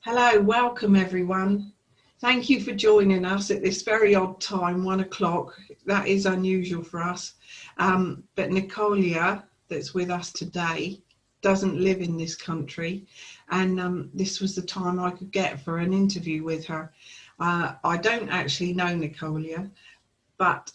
Hello, welcome everyone. Thank you for joining us at this very odd time, 1 o'clock. That is unusual for us. But Nicolya, that's with us today, doesn't live in this country. And this was the time I could get for an interview with her. I don't actually know Nicolya, but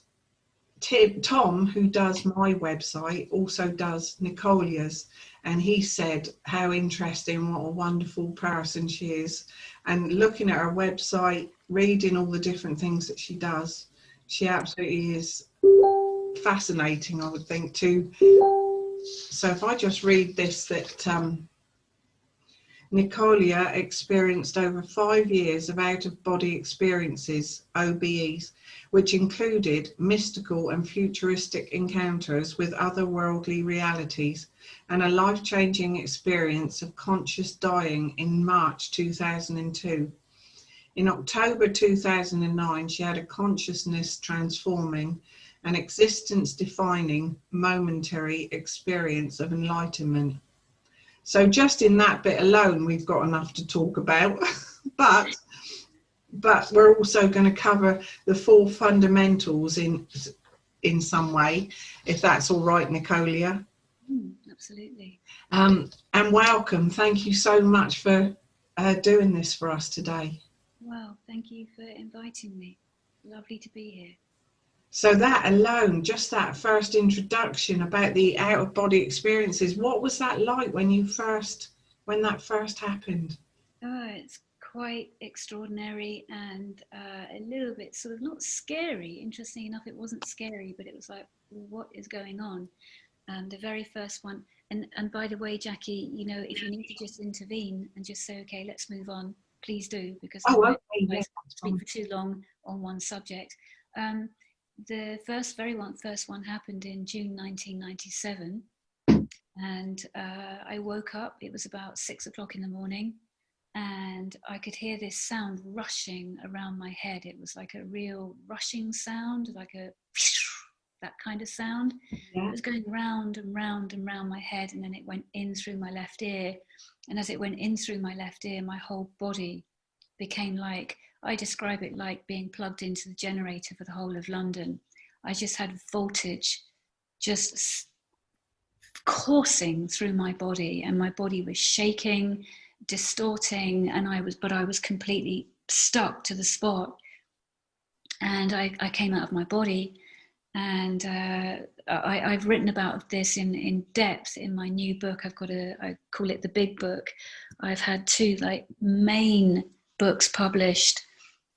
Tom, who does my website, also does Nicolya's, and he said how interesting, what a wonderful person she is. And looking at her website, reading all the different things that she does, she absolutely is fascinating, I would think, too. So if I just read this, that Nicolya experienced over 5 years of out-of-body experiences, OBEs, which included mystical and futuristic encounters with otherworldly realities and a life-changing experience of conscious dying in March 2002. In October 2009, she had a consciousness transforming and existence-defining momentary experience of enlightenment. So just in that bit alone, we've got enough to talk about, but we're also going to cover the 4 fundamentals in some way, if that's all right, Nicolya. Absolutely. And welcome. Thank you so much for doing this for us today. Well, thank you for inviting me. Lovely to be here. So that alone, just that first introduction about the out-of-body experiences, what was that like when that first happened? Oh, it's quite extraordinary and a little bit sort of not scary. Interesting enough, it wasn't scary, but it was like, what is going on? The very first one, and by the way, Jackie, you know, if you need to just intervene and just say, okay, let's move on, please do, because I might speak for too long on one subject. The very first one happened in June 1997, and I woke up. It was about 6 o'clock in the morning, and I could hear this sound rushing around my head. It was like a real rushing sound, like that kind of sound. Yeah. It was going round and round and round my head, and then it went in through my left ear. And as it went in through my left ear, my whole body became like, I describe it like being plugged into the generator for the whole of London. I just had voltage just coursing through my body, and my body was shaking, distorting, and I was completely stuck to the spot. And I came out of my body, and I've written about this in depth in my new book. I call it the Big Book. I've had 2 main books published,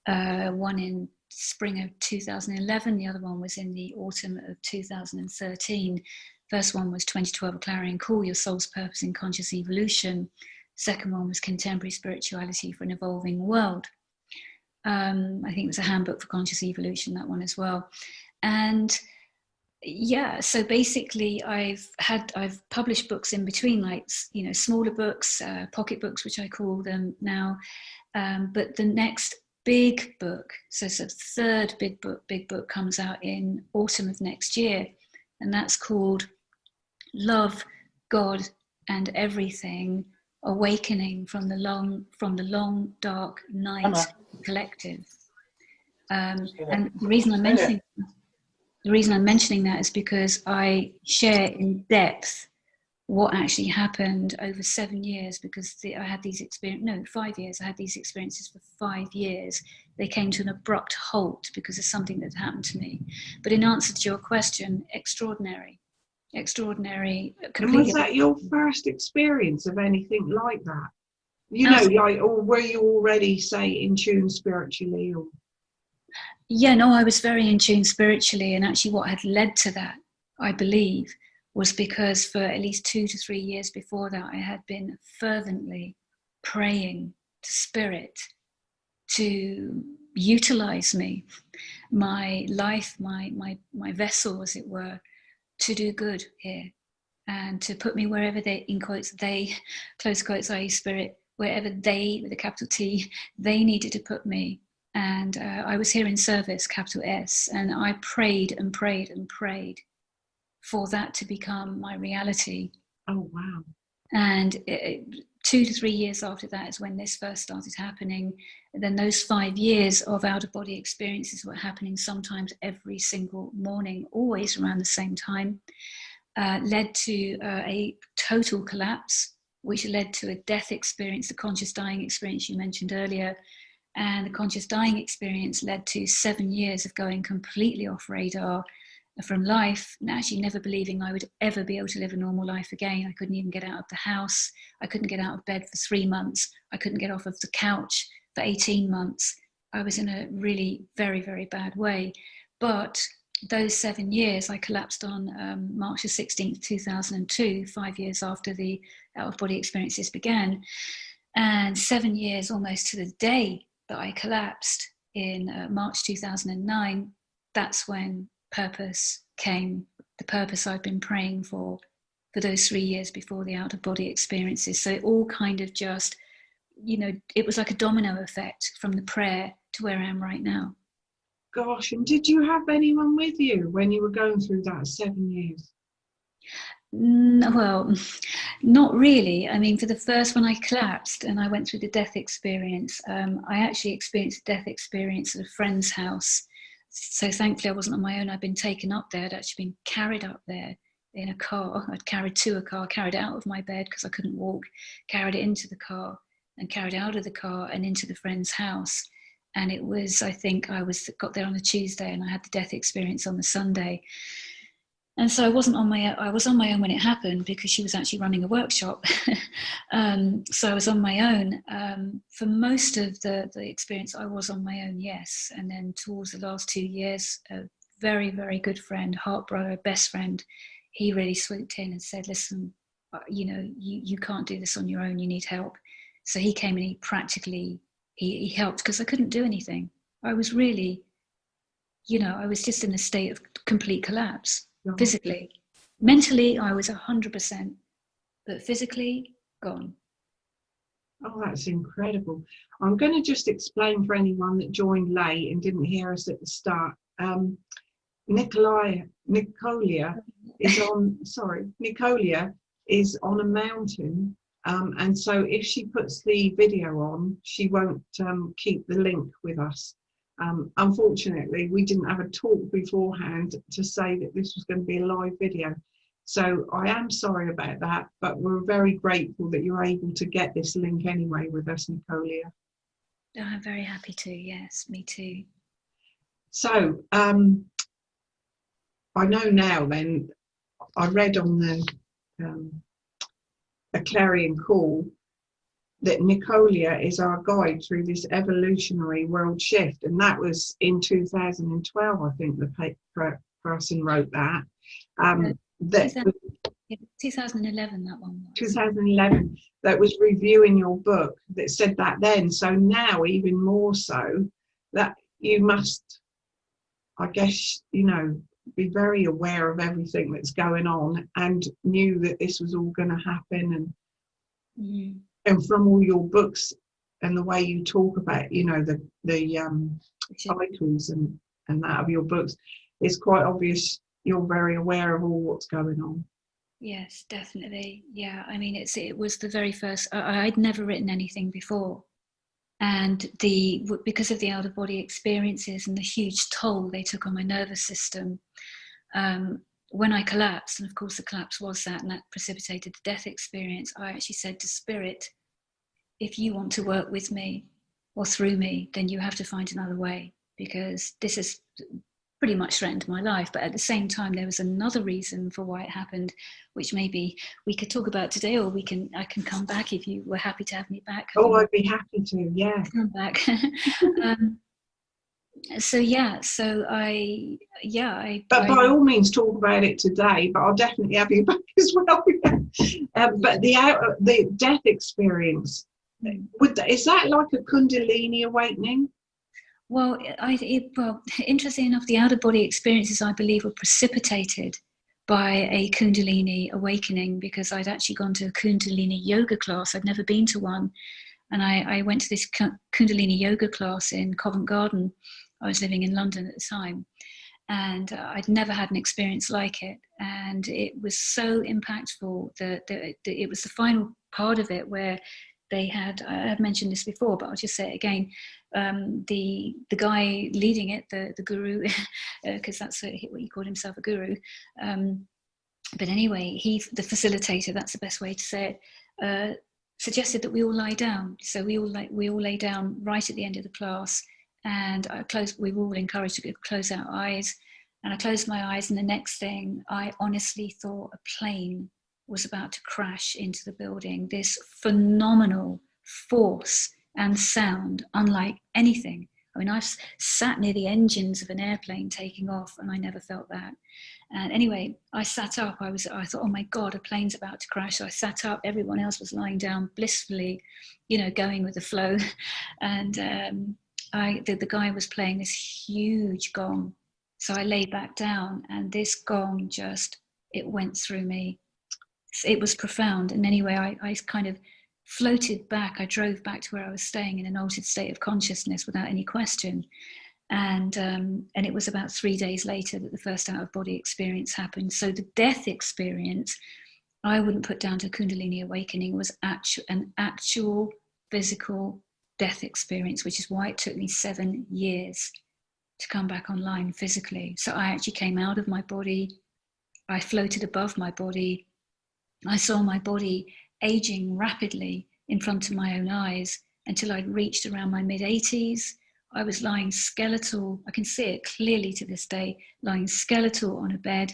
one in spring of 2011, the other one was in the autumn of 2013. First one was 2012, A Clarion Call, Your Soul's Purpose in Conscious Evolution. Second one was Contemporary Spirituality for an Evolving World. I think it was a handbook for conscious evolution, that one as well. And yeah, so basically I've published books in between, smaller books, pocket books, which I call them now. But the next big book, so the third big book comes out in autumn of next year, and that's called Love, God and Everything: Awakening from the long dark night collective. And the reason I'm mentioning that is because I share in depth what actually happened over 7 years, because I had these 5 years. I had these experiences for 5 years. They came to an abrupt halt because of something that happened to me. But in answer to your question, extraordinary, completely. And was that your first experience of anything like that? Or were you already, say, in tune spiritually? Or? Yeah, no, I was very in tune spiritually, and actually what had led to that, I believe, was because for at least 2 to 3 years before that, I had been fervently praying to Spirit to utilize me, my life, my vessel, as it were, to do good here, and to put me wherever they, in quotes, they, close quotes, i.e. Spirit, wherever they, with a capital T, they needed to put me. And I was here in service, capital S, and I prayed and prayed and prayed for that to become my reality. Oh, wow. And 2 to 3 years after that is when this first started happening. And then those 5 years of out-of-body experiences were happening sometimes every single morning, always around the same time, led to a total collapse, which led to a death experience, the conscious dying experience you mentioned earlier. And the conscious dying experience led to 7 years of going completely off radar from life, and actually never believing I would ever be able to live a normal life again. I couldn't even get out of the house. I couldn't get out of bed for 3 months. I couldn't get off of the couch for 18 months. I was in a really very, very bad way. But those 7 years, I collapsed on March the 16th, 2002, 5 years after the out-of-body experiences began. And 7 years almost to the day that I collapsed in March 2009, that's when purpose came, the purpose I've been praying for those 3 years before the out-of-body experiences. So it all kind of just, it was like a domino effect from the prayer to where I am right now. Gosh, and did you have anyone with you when you were going through that 7 years? Well, not really. I mean, for the first one, I collapsed and I went through the death experience. I actually experienced a death experience at a friend's house. So thankfully I wasn't on my own. I'd been taken up there. I'd actually been carried up there in a car. I'd carried to a car, carried it out of my bed because I couldn't walk, carried it into the car and carried out of the car and into the friend's house. And it was, I think got there on a Tuesday and I had the death experience on the Sunday. And so I was on my own when it happened because she was actually running a workshop. So I was on my own. For most of the experience, I was on my own, yes. And then towards the last 2 years, a very, very good friend, heart brother, best friend, he really swooped in and said, listen, you can't do this on your own, you need help. So he came and he practically, he helped because I couldn't do anything. I was really, I was just in a state of complete collapse. Physically. Mentally, I was 100%, but physically, gone. Oh, that's incredible. I'm going to just explain for anyone that joined late and didn't hear us at the start. Nicolya is on a mountain. And so if she puts the video on, she won't keep the link with us. Unfortunately, we didn't have a talk beforehand to say that this was going to be a live video. So I am sorry about that, but we're very grateful that you're able to get this link anyway with us, Nicolya. Oh, I'm very happy to, yes, me too. So I know now then, I read on the A Clarion Call that Nicolya is our guide through this evolutionary world shift. And that was in 2012, I think the person wrote that. 2011, that one was. 2011, that was reviewing your book that said that then. So now even more so that you must, I guess, be very aware of everything that's going on and knew that this was all going to happen. And from all your books and the way you talk about, the titles and that of your books, it's quite obvious you're very aware of all what's going on. Yes, definitely. Yeah, I mean, it was the very first. I'd never written anything before, and because of the out-of-body experiences and the huge toll they took on my nervous system. When I collapsed, and of course the collapse was that, and that precipitated the death experience, I actually said to Spirit, if you want to work with me or through me, then you have to find another way, because this has pretty much threatened my life. But at the same time, there was another reason for why it happened, which maybe we could talk about today, or I can come back if you were happy to have me back. Oh, I'd be happy to, yeah. Come back. But by all means, talk about it today. But I'll definitely have you back as well. But the death experience, is that like a Kundalini awakening? Well, interestingly enough, the out-of-body experiences, I believe, were precipitated by a Kundalini awakening, because I'd actually gone to a Kundalini yoga class. I'd never been to one. And I went to this Kundalini yoga class in Covent Garden. I was living in London at the time. And I'd never had an experience like it. And it was so impactful that it was the final part of it where they had, I've mentioned this before, but I'll just say it again, the guy leading it, the guru, because that's what he called himself, a guru. But anyway, the facilitator, that's the best way to say it, suggested that we all lie down. So we all lay down right at the end of the class, and we were all encouraged to close our eyes. And I closed my eyes, and the next thing, I honestly thought a plane was about to crash into the building. This phenomenal force and sound, unlike anything. I mean, I've sat near the engines of an airplane taking off, and I never felt that. And anyway, I sat up. I thought, oh my God, a plane's about to crash. So I sat up. Everyone else was lying down blissfully, going with the flow. And the guy was playing this huge gong. So I lay back down, and this gong it went through me. It was profound. And anyway, I kind of floated back. I drove back to where I was staying in an altered state of consciousness without any question. And it was about 3 days later that the first out-of-body experience happened. So the death experience, I wouldn't put down to Kundalini awakening. It was an actual physical death experience, which is why it took me 7 years to come back online physically. So I actually came out of my body. I floated above my body. I saw my body aging rapidly in front of my own eyes until I'd reached around my mid-80s. I was lying skeletal. I can see it clearly to this day, lying skeletal on a bed,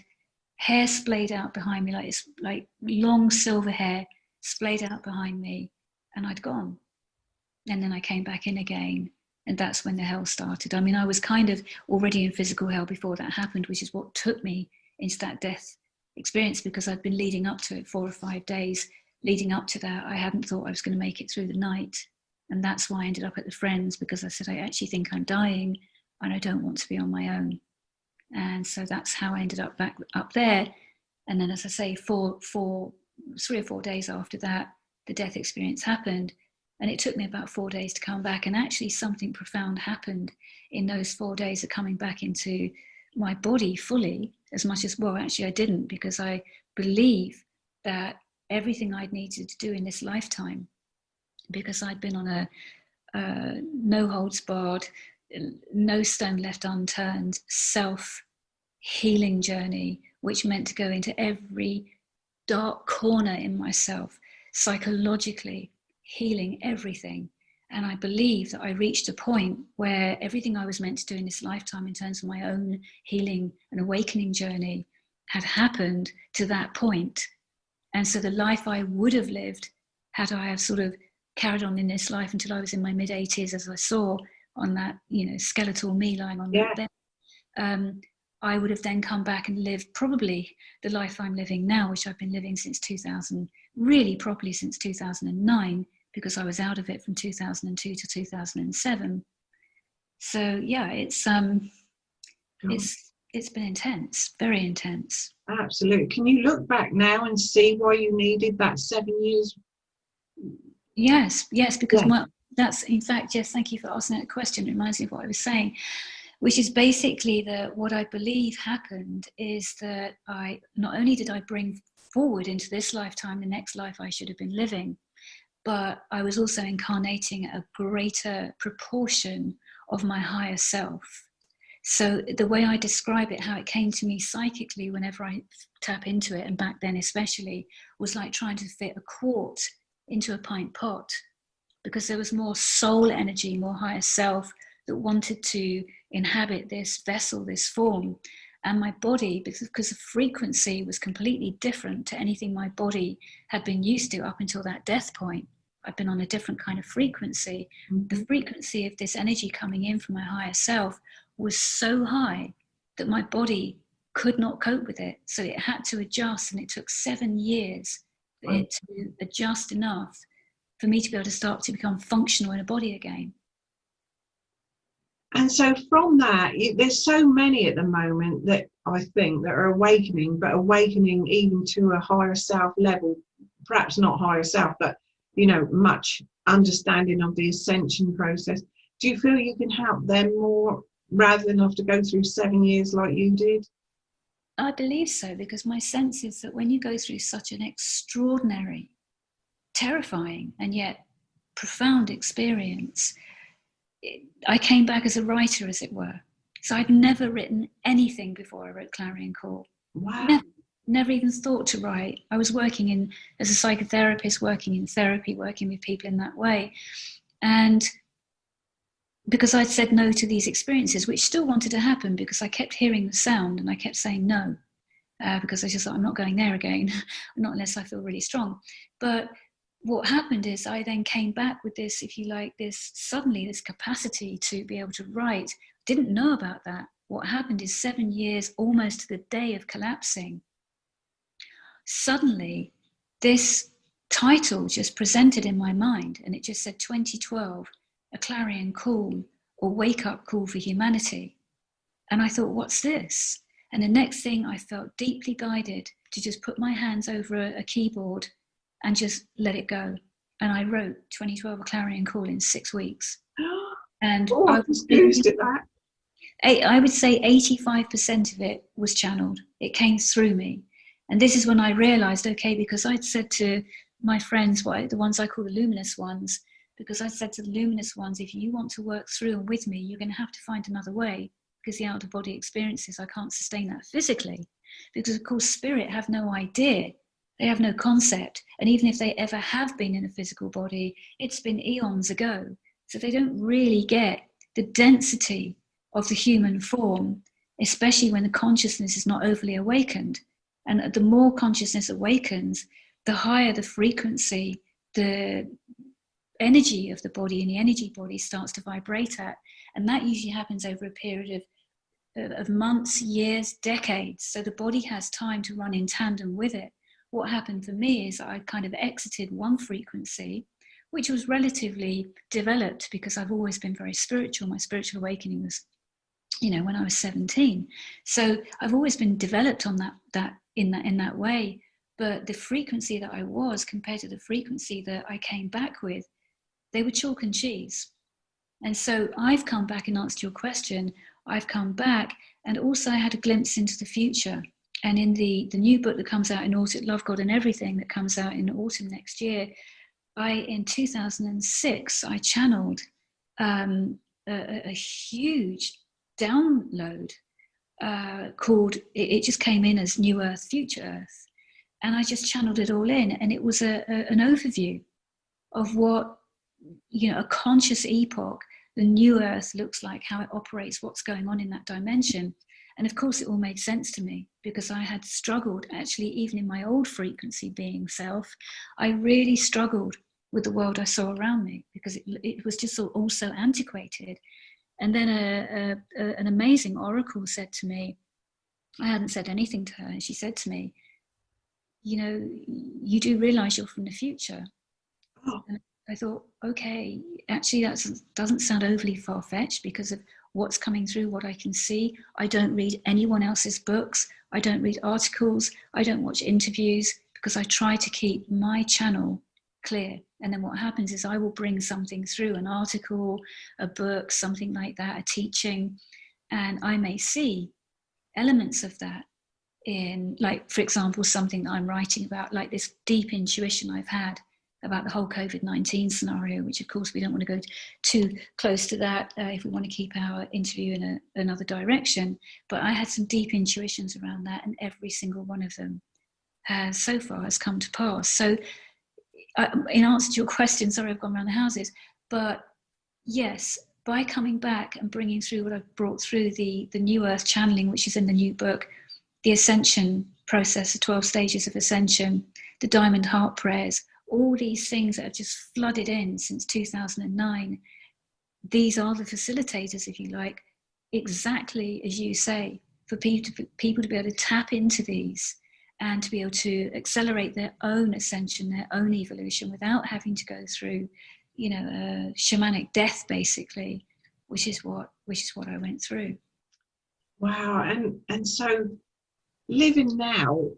hair splayed out behind me, like long silver hair splayed out behind me, and I'd gone. And then I came back in again, and that's when the hell started. I mean, I was kind of already in physical hell before that happened, which is what took me into that death experience, because I'd been leading up to it 4 or 5 days. Leading up to that, I hadn't thought I was going to make it through the night. And that's why I ended up at the Friends, because I said, I actually think I'm dying and I don't want to be on my own. And so that's how I ended up back up there. And then, as I say, 3 or 4 days after that, the death experience happened. And it took me about 4 days to come back. And actually something profound happened in those 4 days of coming back into my body fully, as much as, well, actually I didn't, because I believe that everything I'd needed to do in this lifetime, because I'd been on a no holds barred, no stone left unturned, self-healing journey, which meant to go into every dark corner in myself, psychologically healing everything. And I believe that I reached a point where everything I was meant to do in this lifetime in terms of my own healing and awakening journey had happened to that point. And so the life I would have lived, had I have sort of carried on in this life until I was in my mid-80s, as I saw on that, skeletal me lying on that bed, I would have then come back and lived probably the life I'm living now, which I've been living since 2000, really properly since 2009, because I was out of it from 2002 to 2007. So yeah, it's been intense, very intense. Absolutely. Can you look back now and see why you needed that 7 years? Yes, because that's, in fact, yes, thank you for asking that question. It reminds me of what I was saying, which is basically that what I believe happened is that not only did I bring forward into this lifetime the next life I should have been living, but I was also incarnating a greater proportion of my higher self. So the way I describe it, how it came to me psychically whenever I tap into it, and back then especially, was like trying to fit a quart into a pint pot, because there was more soul energy, more higher self that wanted to inhabit this vessel, this form. And my body, because the frequency was completely different to anything my body had been used to up until that death point. I've been on a different kind of frequency. Mm-hmm. The frequency of this energy coming in from my higher self was so high that my body could not cope with it. So it had to adjust, and it took 7 years for it to adjust enough for me to be able to start to become functional in a body again. And so from that, there's so many at the moment that I think that are awakening, but awakening even to a higher self level, perhaps not higher self, but, much understanding of the ascension process. Do you feel you can help them more rather than have to go through 7 years like you did? I believe so, because my sense is that when you go through such an extraordinary terrifying and yet profound experience. I came back as a writer, as it were. So I'd never written anything before I wrote Clarion Call. Wow. Never even thought to write. I was working as a psychotherapist, working in therapy, working with people in that way. And because I'd said no to these experiences, which still wanted to happen because I kept hearing the sound and I kept saying no, because I just thought, I'm not going there again, not unless I feel really strong. But what happened is I then came back with this, if you like, this capacity to be able to write. Didn't know about that. What happened is 7 years, almost to the day of collapsing, suddenly this title just presented in my mind, and it just said 2012, a clarion call or wake up call for humanity. And I thought, what's this? And the next thing, I felt deeply guided to just put my hands over a keyboard and just let it go. And I wrote 2012, a clarion call in 6 weeks. And I was confused at that. I would say 85% of it was channeled. It came through me. And this is when I realized, okay, because I'd said to my friends, the ones I call the luminous ones, because I said to the luminous ones, if you want to work through and with me, you're going to have to find another way, because the out-of-body experiences, I can't sustain that physically. Because, of course, spirit have no idea. They have no concept. And even if they ever have been in a physical body, it's been eons ago. So they don't really get the density of the human form, especially when the consciousness is not overly awakened. And the more consciousness awakens, the higher the frequency, the energy of the body and the energy body starts to vibrate at. And that usually happens over a period of months, years, decades. So the body has time to run in tandem with it. What happened for me is I kind of exited one frequency, which was relatively developed because I've always been very spiritual. My spiritual awakening was, when I was 17. So I've always been developed on in that way. But the frequency that I was compared to the frequency that I came back with, they were chalk and cheese. And so I've come back, in answer to your question, I've come back, and also I had a glimpse into the future. And in the new book that comes out in autumn, Love, God and Everything, that comes out in autumn next year, in 2006, I channeled a huge download called, it just came in as New Earth, Future Earth. And I just channeled it all in. And it was an overview of what, a conscious epoch, the new Earth looks like, how it operates, what's going on in that dimension. And of course, it all made sense to me because I had struggled, actually, even in my old frequency being self, I really struggled with the world I saw around me because it was just all so antiquated. And then an amazing oracle said to me, I hadn't said anything to her, and she said to me, you do realize you're from the future. Oh. And I thought, okay, actually that doesn't sound overly far-fetched because of what's coming through, what I can see. I don't read anyone else's books. I don't read articles. I don't watch interviews because I try to keep my channel clear. And then what happens is I will bring something through, an article, a book, something like that, a teaching, and I may see elements of that in, like, for example, something that I'm writing about, like this deep intuition I've had about the whole COVID-19 scenario, which of course we don't want to go too close to that if we want to keep our interview in another direction. But I had some deep intuitions around that, and every single one of them so far has come to pass. So in answer to your question, sorry I've gone around the houses, but yes, by coming back and bringing through what I've brought through, the New Earth channeling, which is in the new book, the Ascension process, the 12 stages of Ascension, the Diamond Heart prayers, all these things that have just flooded in since 2009, these are the facilitators, if you like, exactly as you say, for people to be able to tap into these and to be able to accelerate their own ascension, their own evolution, without having to go through, a shamanic death, basically, which is what I went through. Wow, and so living now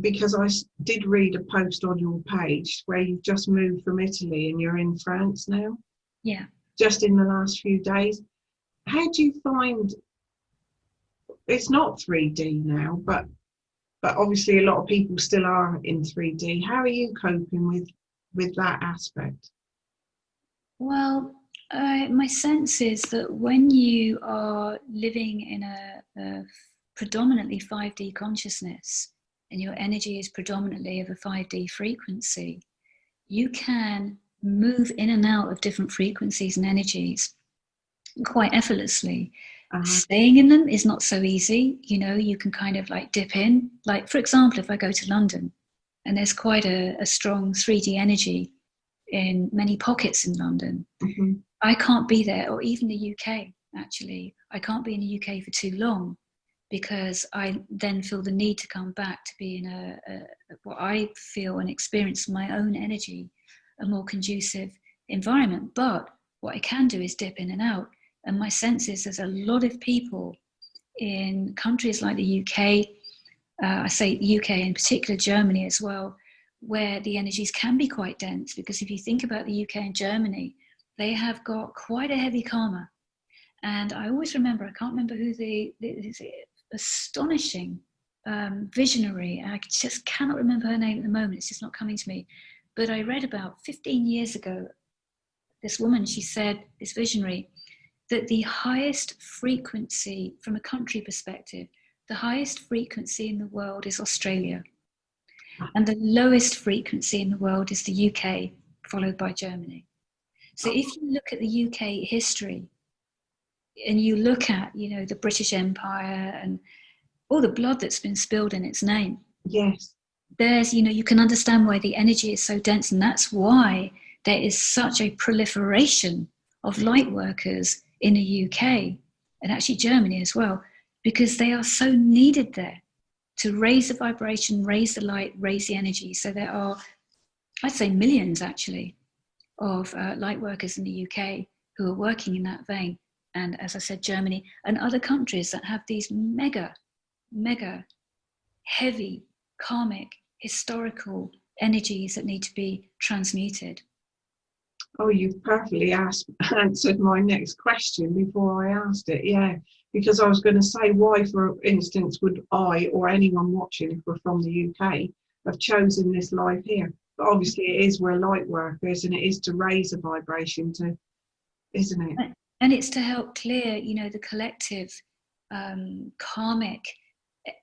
because I did read a post on your page where you've just moved from Italy and you're in France now. Yeah. Just in the last few days. How do you find, it's not 3D now, but but obviously a lot of people still are in 3D. How are you coping with that aspect? Well, my sense is that when you are living in a predominantly 5D consciousness, and your energy is predominantly of a 5D frequency, you can move in and out of different frequencies and energies quite effortlessly. Staying in them is not so easy. You know, you can kind of like dip in. Like, for example, if I go to London, and there's quite a strong 3D energy in many pockets in London, I can't be there, or even the UK, actually. I can't be in the UK for too long, because I then feel the need to come back to be in a what I feel and experience my own energy, a more conducive environment. But what I can do is dip in and out. And my sense is there's a lot of people in countries like the UK, I say the UK in particular, Germany as well, where the energies can be quite dense. Because if you think about the UK and Germany, they have got quite a heavy karma. And I always remember, I can't remember who the astonishing visionary, I just cannot remember her name at the moment, it's just not coming to me, but I read about 15 years ago, this woman, she said, this visionary, that the highest frequency from a country perspective, the highest frequency in the world is Australia, and the lowest frequency in the world is the UK, followed by Germany. So if you look at the UK history, and you look at, you know, the British Empire and all the blood that's been spilled in its name. Yes. There's, you know, you can understand why the energy is so dense, and that's why there is such a proliferation of light workers in the UK and actually Germany as well, because they are so needed there to raise the vibration, raise the light, raise the energy. So there are, I'd say, millions actually of light workers in the UK who are working in that vein. And as I said, Germany and other countries that have these mega heavy, karmic, historical energies that need to be transmuted. Oh, you've perfectly answered my next question before I asked it. Yeah, because I was going to say, why, for instance, would I or anyone watching, if we're from the UK, have chosen this life here? But obviously it is, we're light workers, and it is to raise a vibration to, isn't it? And it's to help clear, you know, the collective karmic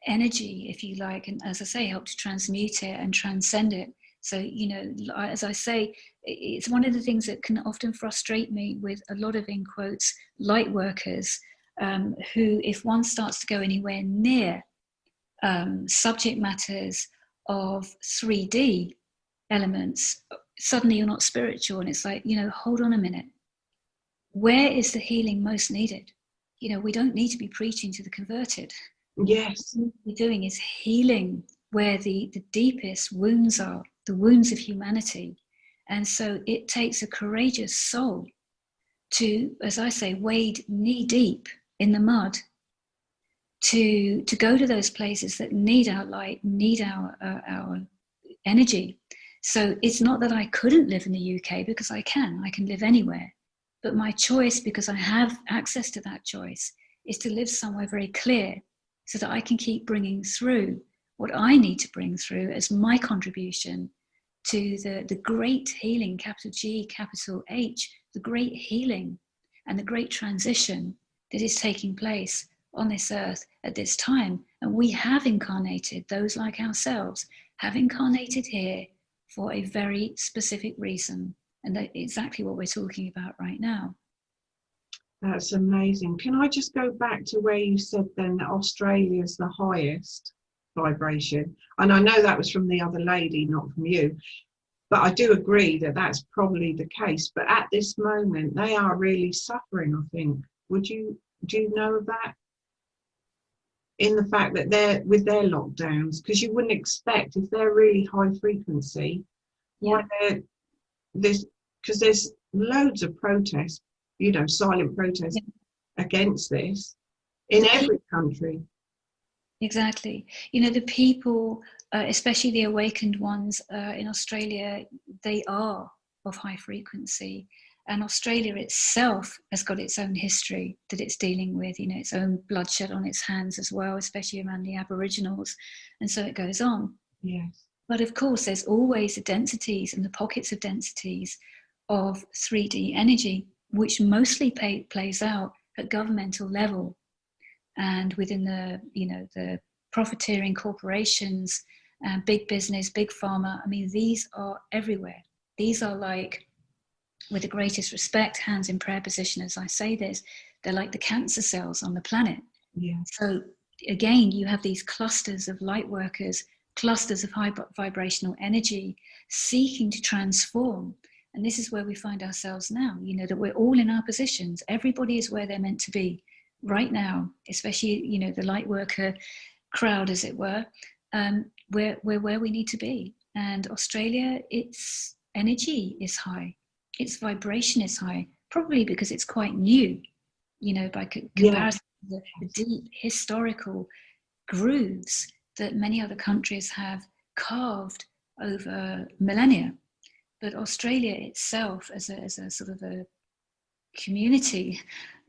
energy, if you like, and as I say, help to transmute it and transcend it. So, you know, as I say, it's one of the things that can often frustrate me with a lot of, in quotes, light workers, who, if one starts to go anywhere near subject matters of 3D elements, suddenly you're not spiritual. And it's like, you know, hold on a minute. Where is the healing most needed? You know, we don't need to be preaching to the converted. Yes. What we're doing is healing where the deepest wounds are, the wounds of humanity. And so it takes a courageous soul to, as I say, wade knee deep in the mud to go to those places that need our light, need our energy. So it's not that I couldn't live in the UK, because I can live anywhere. But my choice, because I have access to that choice, is to live somewhere very clear so that I can keep bringing through what I need to bring through as my contribution to the great healing, capital G, capital H, the great healing and the great transition that is taking place on this earth at this time. And we have incarnated, those like ourselves, have incarnated here for a very specific reason. And that's exactly what we're talking about right now. That's amazing. Can I just go back to where you said then that Australia is the highest vibration? And I know that was from the other lady, not from you. But I do agree that that's probably the case. But at this moment, they are really suffering, I think. Do you know of that? In the fact that they're with their lockdowns, because you wouldn't expect, if they're really high frequency, why they're this, because there's loads of protests, you know, silent protests against this in every country. Exactly. You know, the people, especially the awakened ones in Australia, they are of high frequency. And Australia itself has got its own history that it's dealing with, you know, its own bloodshed on its hands as well, especially around the Aboriginals. And so it goes on. Yes. But of course, there's always the densities and the pockets of densities of 3D energy, which mostly plays out at governmental level and within the, you know, the profiteering corporations and big business, big pharma. I mean, these are everywhere. These are like, with the greatest respect, hands in prayer position as I say this, they're like the cancer cells on the planet. Yeah. So again, you have these clusters of light workers, clusters of high vibrational energy seeking to transform. And this is where we find ourselves now, you know, that we're all in our positions. Everybody is where they're meant to be right now, especially, you know, the light worker crowd, as it were. We're where we need to be. And Australia, its energy is high. Its vibration is high, probably because it's quite new, you know, by comparison to the deep historical grooves that many other countries have carved over millennia. But Australia itself, as a sort of a community,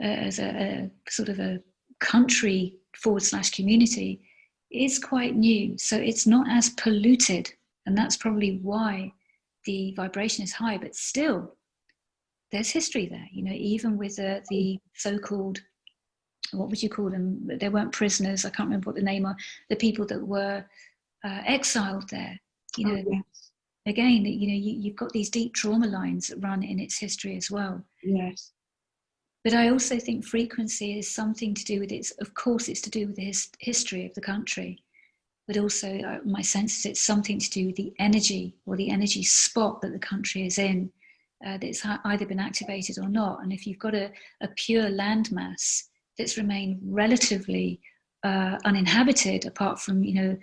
as a sort of a country / community, is quite new. So it's not as polluted, and that's probably why the vibration is high. But still, there's history there, you know, even with the so-called, what would you call them? They weren't prisoners. I can't remember what the name are. The people that were exiled there, you know. Yes. Again, you know, you've got these deep trauma lines that run in its history as well. Yes. But I also think frequency is something to do with its, of course, it's to do with the history of the country. But also, my sense is it's something to do with the energy or the energy spot that the country is in. That's either been activated or not. And if you've got a pure landmass that's remained relatively uninhabited, apart from, you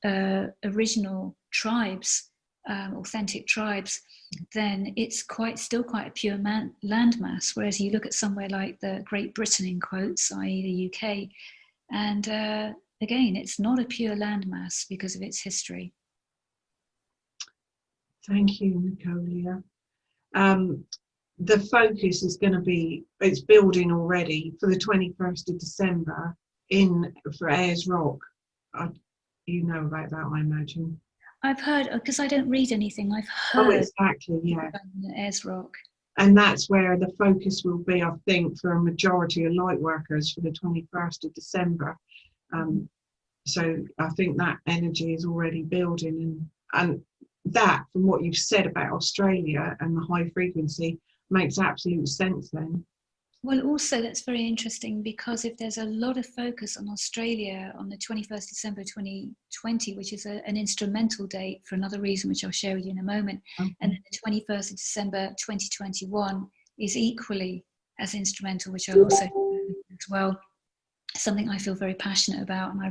know, original tribes, authentic tribes, then it's still quite a pure landmass. Whereas you look at somewhere like the Great Britain, in quotes, i.e. the UK, and again, it's not a pure landmass because of its history. Thank you, Nicolya. The focus is going to be, it's building already for the 21st of December for Ayers Rock. You know about that, I imagine. I've heard, because I don't read anything, I've heard. Oh, exactly, yeah. Ayers Rock. And that's where the focus will be, I think, for a majority of light workers for the 21st of December. So I think that energy is already building, and that, from what you've said about Australia and the high frequency, makes absolute sense then. Well, also that's very interesting, because if there's a lot of focus on Australia on the 21st December 2020, which is an instrumental date for another reason, which I'll share with you in a moment, and then the 21st of December 2021 is equally as instrumental, which I'll also as well. Something I feel very passionate about, and I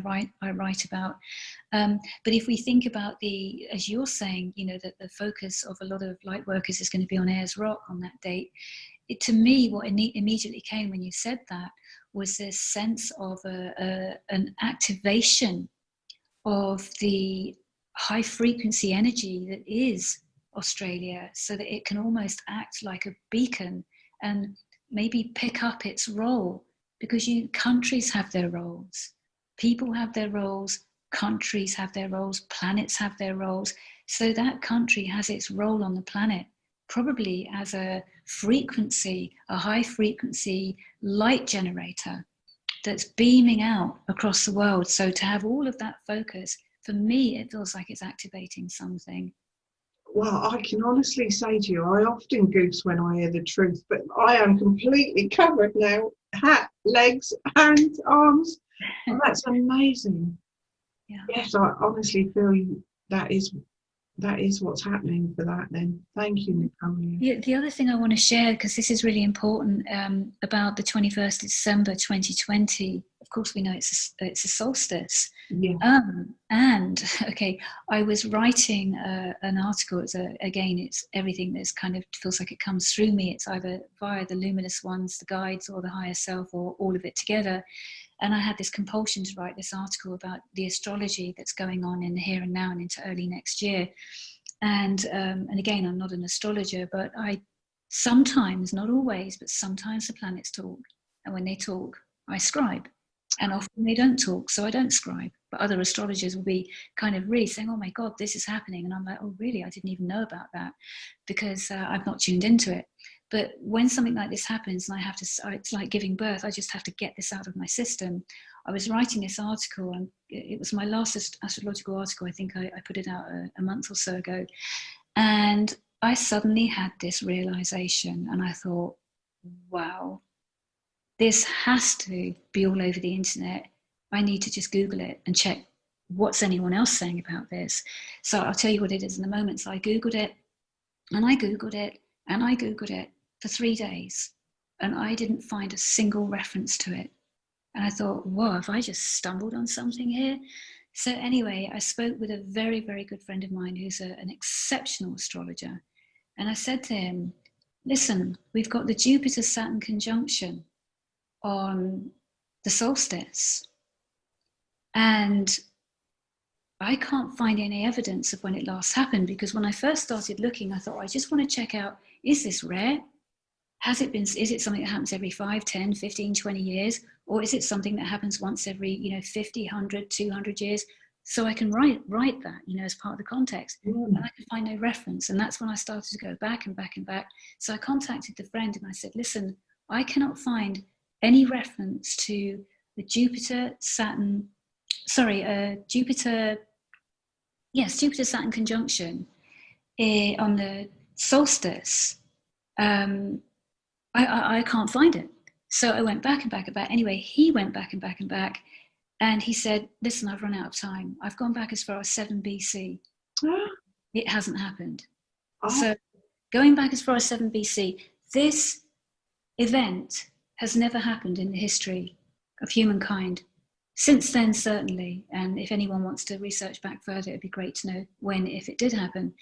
write about. But if we think about as you're saying, you know, that the focus of a lot of light workers is going to be on Ayers Rock on that date. To me, what immediately came when you said that was this sense of an activation of the high frequency energy that is Australia, so that it can almost act like a beacon and maybe pick up its role. Because countries have their roles, people have their roles, countries have their roles, planets have their roles. So that country has its role on the planet, probably as a high frequency light generator that's beaming out across the world. So to have all of that focus, for me, it feels like it's activating something. Well, I can honestly say to you, I often goose when I hear the truth, but I am completely covered now. Hat, legs, hands, arms. Oh, that's amazing. Yeah. Yes, I honestly feel that is what's happening for that then. Thank you, Nicolya. Yeah, the other thing I want to share, because this is really important, about the 21st of December 2020. Of course, we know it's a solstice. Yeah. And okay, I was writing an article. It's everything that's kind of feels like it comes through me. It's either via the luminous ones, the guides, or the higher self, or all of it together. And I had this compulsion to write this article about the astrology that's going on in the here and now and into early next year. And again, I'm not an astrologer, but I Sometimes, not always, but sometimes the planets talk. And when they talk, I scribe. And often they don't talk, so I don't scribe. But other astrologers will be kind of really saying, oh my God, this is happening. And I'm like, oh, really? I didn't even know about that because I've not tuned into it. But when something like this happens and I have to, it's like giving birth, I just have to get this out of my system. I was writing this article, and it was my last astrological article. I think I put it out a month or so ago. And I suddenly had this realization, and I thought, wow, this has to be all over the internet. I need to just Google it and check what's anyone else saying about this. So I'll tell you what it is in a moment. So I Googled it, and I Googled it, and I Googled it for 3 days, and I didn't find a single reference to it. And I thought, whoa, have I just stumbled on something here? So anyway, I spoke with a very, very good friend of mine who's an exceptional astrologer. And I said to him, listen, we've got the Jupiter-Saturn conjunction on the solstice. And I can't find any evidence of when it last happened, because when I first started looking, I thought, I just want to check out, is this rare? Is it something that happens every 5, 10, 15, 20 years? Or is it something that happens once every, 50, 100, 200 years? So I can write that, as part of the context. And I could find no reference. And that's when I started to go back and back and back. So I contacted the friend and I said, listen, I cannot find any reference to the Jupiter-Saturn conjunction on the solstice. I can't find it. So I went back and back and back. Anyway, he went back and back and back. And he said, listen, I've run out of time. I've gone back as far as 7 BC. It hasn't happened. So going back as far as 7 BC, this event has never happened in the history of humankind. Since then, certainly. And if anyone wants to research back further, it'd be great to know when, if it did happen.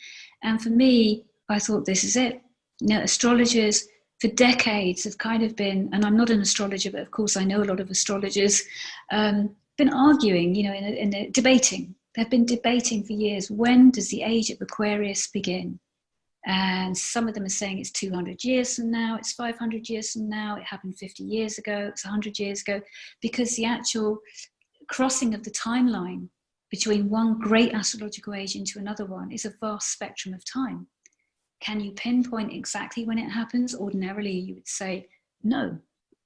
And for me, I thought, this is it. Astrologers for decades have kind of been, and I'm not an astrologer, but of course I know a lot of astrologers, been arguing, in debating. They've been debating for years, when does the age of Aquarius begin? And some of them are saying it's 200 years from now, it's 500 years from now, it happened 50 years ago, it's 100 years ago, because the actual crossing of the timeline between one great astrological age into another one is a vast spectrum of time. Can you pinpoint exactly when it happens? Ordinarily, you would say no.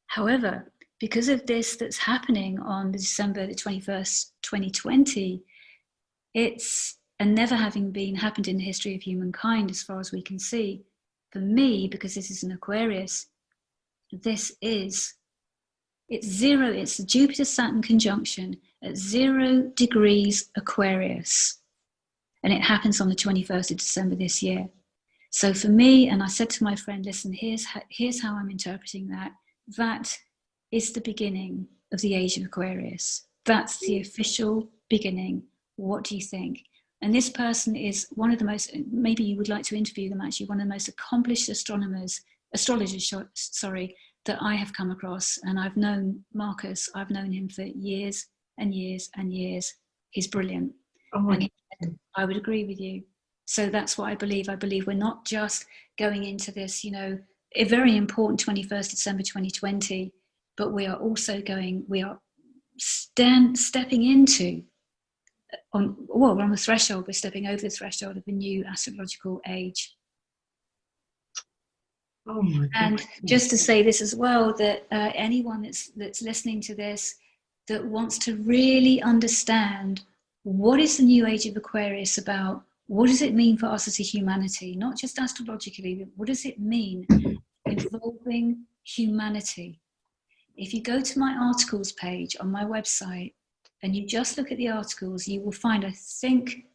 However, because of this that's happening on December the 21st, 2020, it's a never having been happened in the history of humankind, as far as we can see. For me, because this is an Aquarius, it's zero, it's the Jupiter-Saturn conjunction at 0 degrees Aquarius. And it happens on the 21st of December this year. So for me, and I said to my friend, listen, here's how I'm interpreting that. That is the beginning of the Age of Aquarius. That's the official beginning. What do you think? And this person is one of the most, maybe you would like to interview them actually, one of the most accomplished astrologers, that I have come across. And I've known Marcus, I've known him for years and years and years. He's brilliant. And I would agree with you. So that's what I believe. I believe we're not just going into this, a very important 21st December 2020, but we are also stepping into, we're on the threshold, we're stepping over the threshold of a new astrological age. Oh my God. And just to say this as well, that anyone that's listening to this, that wants to really understand what is the new Age of Aquarius about, what does it mean for us as a humanity, not just astrologically, but what does it mean involving humanity? If you go to my articles page on my website and you just look at the articles, you will find, I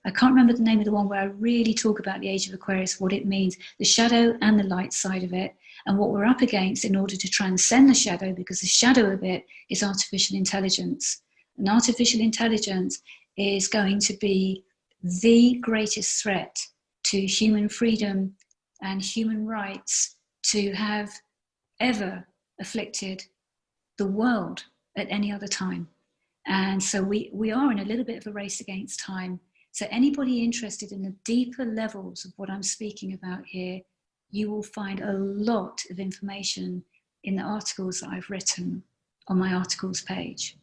can't remember the name of the one where I really talk about the Age of Aquarius, what it means, the shadow and the light side of it, and what we're up against in order to transcend the shadow, because the shadow of it is artificial intelligence. And artificial intelligence is going to be the greatest threat to human freedom and human rights to have ever afflicted the world at any other time. And so we are in a little bit of a race against time. So anybody interested in the deeper levels of what I'm speaking about here, you will find a lot of information in the articles that I've written on my articles page.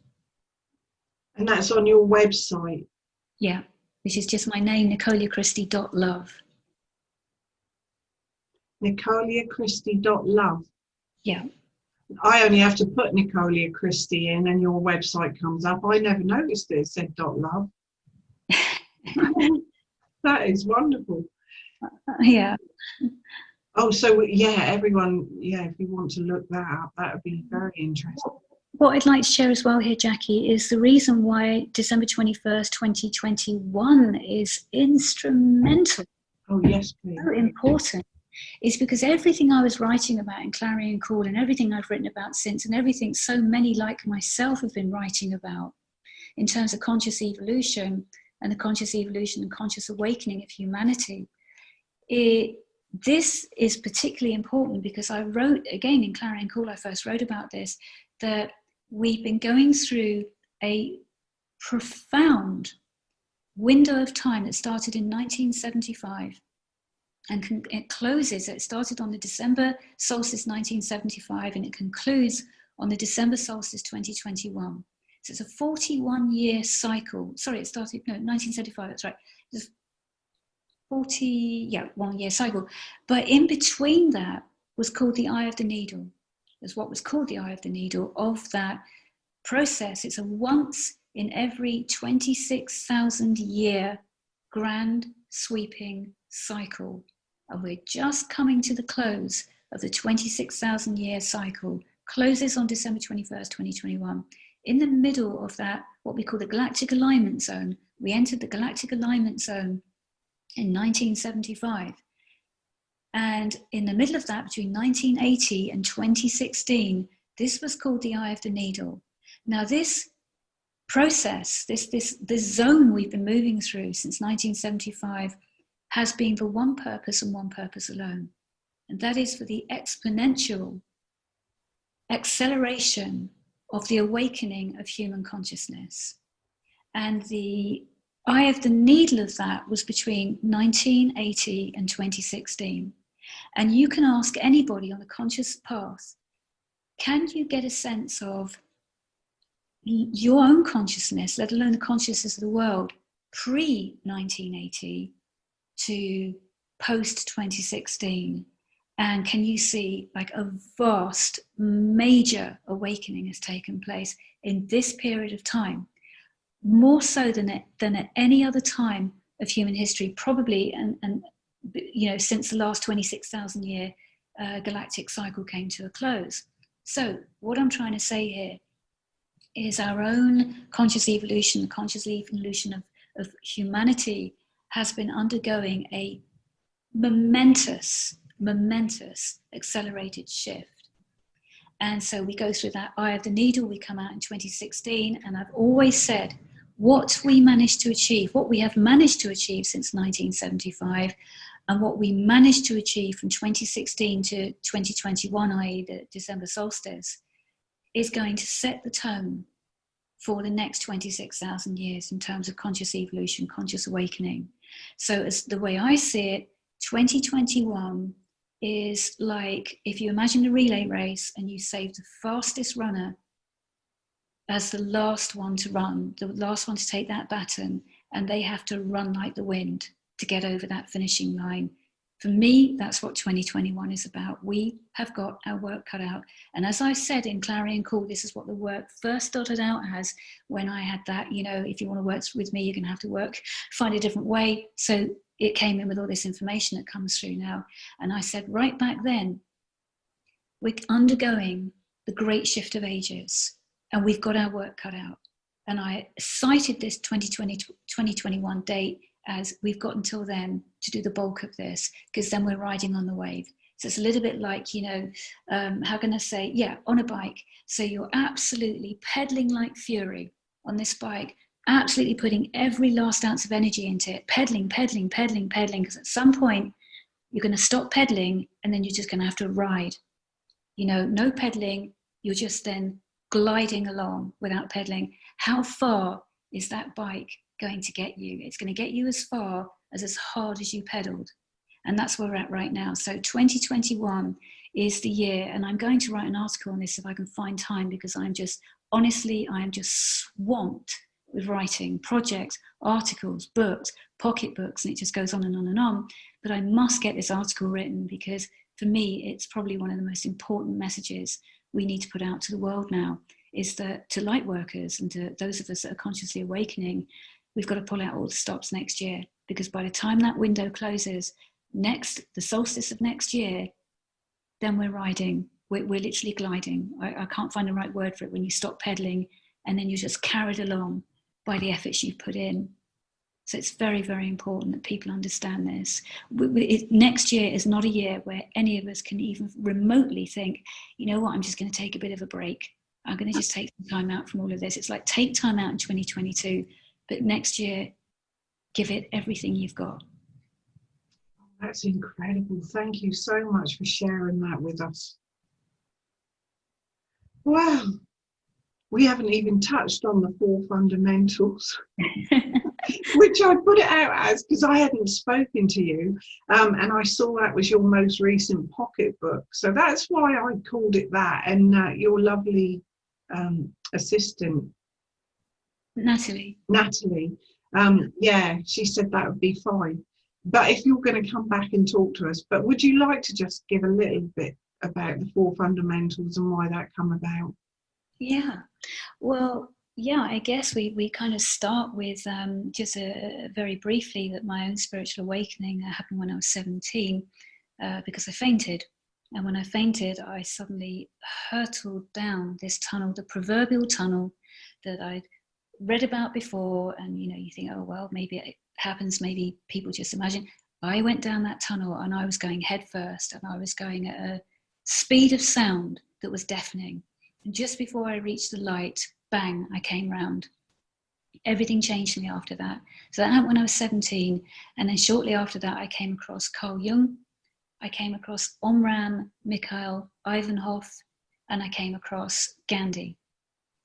And that's on your website? Yeah, which is just my name, NicolyaChristi.love. NicolyaChristi.love. Yeah. I only have to put Nicolya Christi in and your website comes up. I never noticed it said .love. That is wonderful. Yeah. Oh, so yeah, everyone, yeah, if you want to look that up, that would be very interesting. What I'd like to share as well here, Jackie, is the reason why December 21st, 2021 is instrumental. Oh, yes, please. So important. Is because everything I was writing about in Clarion Call and everything I've written about since, and everything so many like myself have been writing about in terms of conscious evolution and the conscious evolution and conscious awakening of humanity, this is particularly important because I wrote, again in Clarion Call, I first wrote about this, that we've been going through a profound window of time that started in 1975 and it closes, it started on the December solstice 1975 and it concludes on the December solstice 2021. So it's a 41-year cycle. Sorry, it started, no, 1975, that's right. It's 1-year cycle. But in between that was called the Eye of the Needle. Is what was called the Eye of the Needle of that process. It's a once in every 26,000 year grand sweeping cycle. And we're just coming to the close of the 26,000 year cycle, closes on December 21st, 2021. In the middle of that, what we call the Galactic Alignment Zone, we entered the Galactic Alignment Zone in 1975. And in the middle of that, between 1980 and 2016, this was called the Eye of the Needle. Now this process, this zone we've been moving through since 1975 has been for one purpose and one purpose alone. And that is for the exponential acceleration of the awakening of human consciousness. And the Eye of the Needle of that was between 1980 and 2016. And you can ask anybody on the conscious path, can you get a sense of your own consciousness, let alone the consciousness of the world, pre-1980 to post-2016? And can you see like a vast, major awakening has taken place in this period of time? More so than at any other time of human history, probably, and you know, since the last 26,000 year galactic cycle came to a close. So what I'm trying to say here is our own conscious evolution, the conscious evolution of humanity has been undergoing a momentous accelerated shift. And so we go through that Eye of the Needle, we come out in 2016, and I've always said what we managed to achieve, what we have managed to achieve since 1975, and what we managed to achieve from 2016 to 2021, i.e. the December solstice, is going to set the tone for the next 26,000 years in terms of conscious evolution, conscious awakening. So as the way I see it, 2021 is like if you imagine a relay race and you save the fastest runner as the last one to run, the last one to take that baton, and they have to run like the wind to get over that finishing line. For me, that's what 2021 is about. We have got our work cut out. And as I said in Clarion Call, this is what the work first started out as when I had that, you know, if you want to work with me, you're going to have to find a different way. So it came in with all this information that comes through now. And I said right back then, we're undergoing the great shift of ages and we've got our work cut out. And I cited this 2021 date as we've got until then to do the bulk of this, because then we're riding on the wave. So it's a little bit like, you know, how can I say, yeah, on a bike. So you're absolutely pedaling like fury on this bike, absolutely putting every last ounce of energy into it, pedaling, because at some point you're going to stop pedaling and then you're just going to have to ride. You know, no pedaling, you're just then gliding along without pedaling. How far is that bike going to get you? It's going to get you as far as hard as you pedaled. And that's where we're at right now. So 2021 is the year, and I'm going to write an article on this if I can find time, because I'm just swamped with writing projects, articles, books, pocketbooks, and it just goes on and on and on. But I must get this article written, because for me, it's probably one of the most important messages we need to put out to the world now, is that to light workers and to those of us that are consciously awakening, we've got to pull out all the stops next year, because by the time that window closes, the solstice of next year, then we're riding, we're literally gliding. I can't find the right word for it, when you stop pedaling and then you're just carried along by the efforts you've put in. So it's very, very important that people understand this. Next year is not a year where any of us can even remotely think, you know what, I'm just going to take a bit of a break. I'm going to just take some time out from all of this. It's like, take time out in 2022, but next year, give it everything you've got. That's incredible. Thank you so much for sharing that with us. Wow. We haven't even touched on the 4 fundamentals, which I put it out as because I hadn't spoken to you, and I saw that was your most recent pocketbook. So that's why I called it that. And your lovely assistant, Natalie, yeah, she said that would be fine. But if you're going to come back and talk to us, but would you like to just give a little bit about the 4 fundamentals and why that come about? Yeah, well, yeah, I guess we kind of start with just very briefly that my own spiritual awakening happened when I was 17, because I fainted. And when I fainted, I suddenly hurtled down this tunnel, the proverbial tunnel that I'd read about before. And, you know, you think, oh, well, maybe it happens, maybe people just imagine. I went down that tunnel and I was going head first, and I was going at a speed of sound that was deafening. And just before I reached the light, bang, I came round. Everything changed for me after that. So that happened when I was 17. And then shortly after that, I came across Carl Jung. I came across Omran, Mikhail, Ivanhoff, and I came across Gandhi,